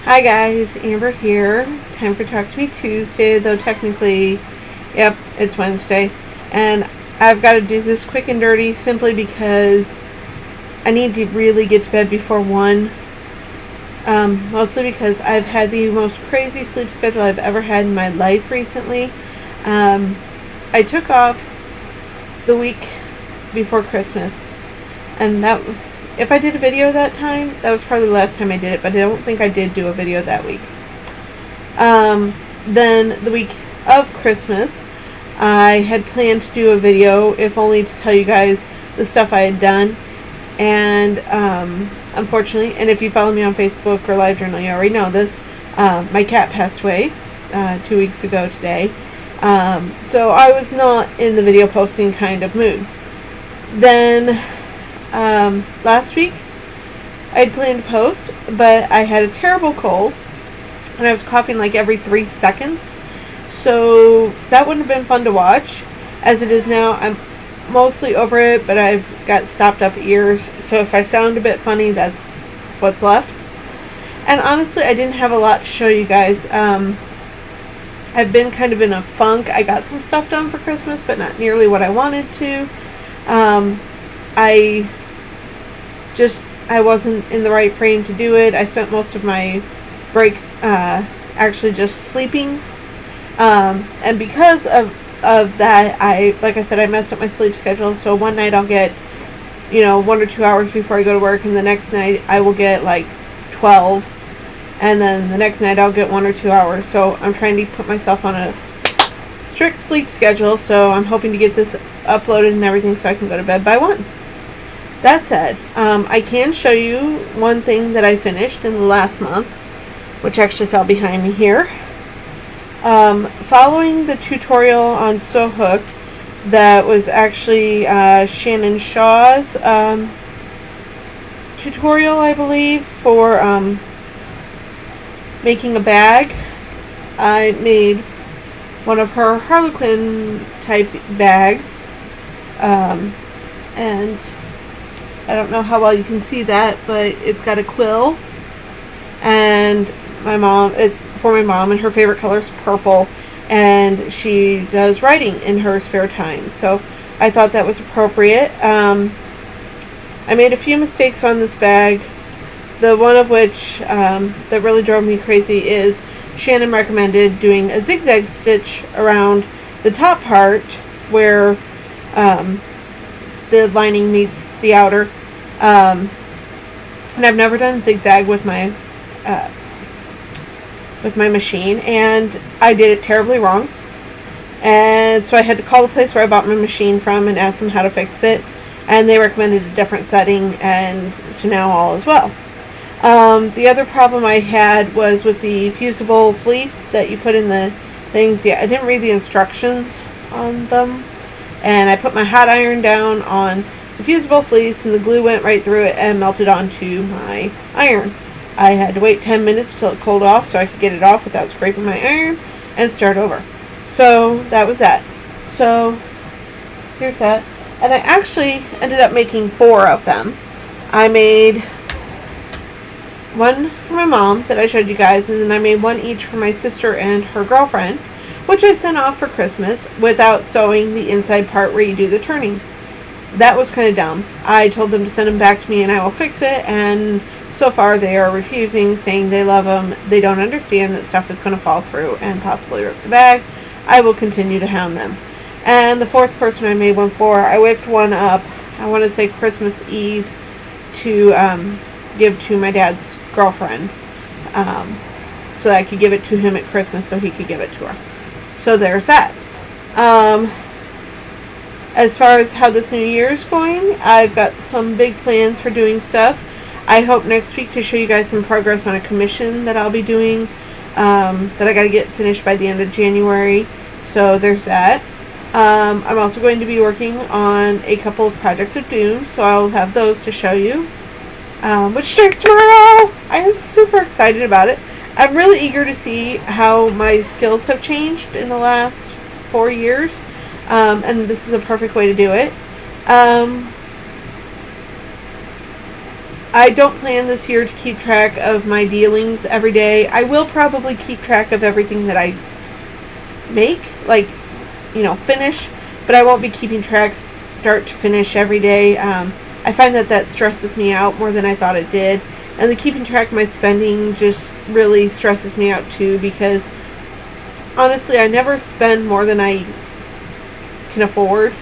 Hi guys, Amber here. Time for Talk to Me Tuesday, though technically, yep, it's Wednesday. And I've got to do this quick and dirty simply because I need to really get to bed before 1. Mostly because I've had the most crazy sleep schedule I've ever had in my life recently. I took off the week before Christmas, and that was, if I did a video that time, that was probably the last time I did it, but I don't think I did do a video that week. Then the week of Christmas, I had planned to do a video, if only to tell you guys the stuff I had done. And unfortunately, and if you follow me on Facebook or LiveJournal, you already know this, my cat passed away 2 weeks ago today. So I was not in the video posting kind of mood. Then last week I had planned to post, but I had a terrible cold and I was coughing like every 3 seconds, so that wouldn't have been fun to watch. As it is now, I'm mostly over it, but I've got stopped up ears, so if I sound a bit funny, that's what's left. And honestly, I didn't have a lot to show you guys. I've been kind of in a funk. I got some stuff done for Christmas, but not nearly what I wanted to. I wasn't in the right frame to do it. I spent most of my break actually just sleeping. And because of that, like I said, I messed up my sleep schedule. So one night I'll get, 1 or 2 hours before I go to work, and the next night I will get like 12. And then the next night I'll get 1 or 2 hours. So I'm trying to put myself on a strict sleep schedule. So I'm hoping to get this uploaded and everything so I can go to bed by 1. That said, I can show you one thing that I finished in the last month, which actually fell behind me here. Following the tutorial on So Hooked, that was actually Shannon Shaw's tutorial, I believe, for making a bag. I made one of her Harlequin type bags, and I don't know how well you can see that, but it's got a quill, and it's for my mom, and her favorite color is purple, and she does writing in her spare time, so I thought that was appropriate. I made a few mistakes on this bag, the one of which that really drove me crazy is Shannon recommended doing a zigzag stitch around the top part where the lining meets the outer, and I've never done zigzag with my machine, and I did it terribly wrong, and so I had to call the place where I bought my machine from and ask them how to fix it, and they recommended a different setting, and so now all is well. The other problem I had was with the fusible fleece that you put in the things. Yeah, I didn't read the instructions on them, and I put my hot iron down on the fusible fleece, and the glue went right through it and melted onto my iron. I had to wait 10 minutes till it cooled off so I could get it off without scraping my iron and start over. So that was that. So here's that. And I actually ended up making 4 of them. I made one for my mom that I showed you guys, and then I made one each for my sister and her girlfriend, which I sent off for Christmas without sewing the inside part where you do the turning. That was kind of dumb. I told them to send them back to me and I will fix it, and so far they are refusing, saying they love them. They don't understand that stuff is going to fall through and possibly rip the bag. I will continue to hound them. And the 4th person I made one for, I whipped one up, I want to say Christmas Eve, to give to my dad's girlfriend, so that I could give it to him at Christmas so he could give it to her. So there's that. As far as how this new year is going, I've got some big plans for doing stuff. I hope next week to show you guys some progress on a commission that I'll be doing, that I got to get finished by the end of January. So there's that. I'm also going to be working on a couple of Project of Doom, so I'll have those to show you, which starts tomorrow. I am super excited about it. I'm really eager to see how my skills have changed in the last 4 years, and this is a perfect way to do it. I don't plan this year to keep track of my dealings every day. I will probably keep track of everything that I make, like, finish, but I won't be keeping track start to finish every day. I find that stresses me out more than I thought it did. And the keeping track of my spending just really stresses me out too, because honestly, I never spend more than I can afford.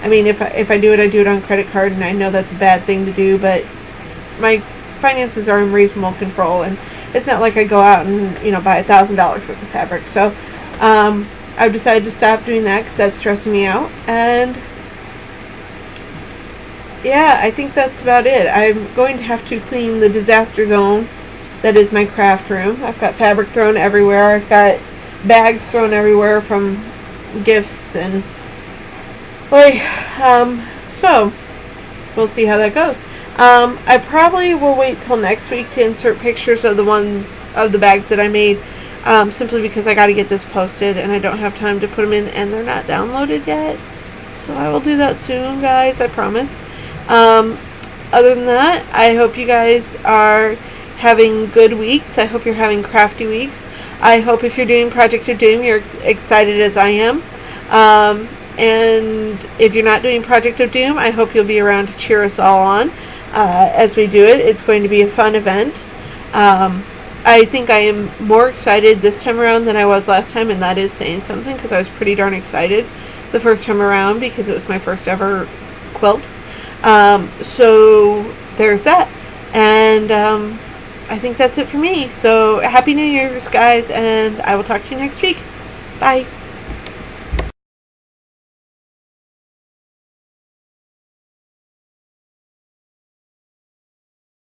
I mean, if I do it on credit card, and I know that's a bad thing to do, but my finances are in reasonable control, and it's not like I go out and buy $1,000 worth of fabric. So I've decided to stop doing that because that's stressing me out. And yeah, I think that's about it. I'm going to have to clean the disaster zone that is my craft room. I've got fabric thrown everywhere. I've got bags thrown everywhere from gifts, and so we'll see how that goes. I probably will wait till next week to insert pictures of the bags that I made, simply because I got to get this posted and I don't have time to put them in, and they're not downloaded yet. So I will do that soon, guys, I promise. Other than that, I hope you guys are having good weeks. I hope you're having crafty weeks. I hope if you're doing Project of Doom, you're excited as I am. And if you're not doing Project of Doom, I hope you'll be around to cheer us all on as we do it. It's going to be a fun event. I think I am more excited this time around than I was last time, and that is saying something, because I was pretty darn excited the first time around because it was my first ever quilt. So there's that. And I think that's it for me. So Happy New Year's, guys, and I will talk to you next week. Bye.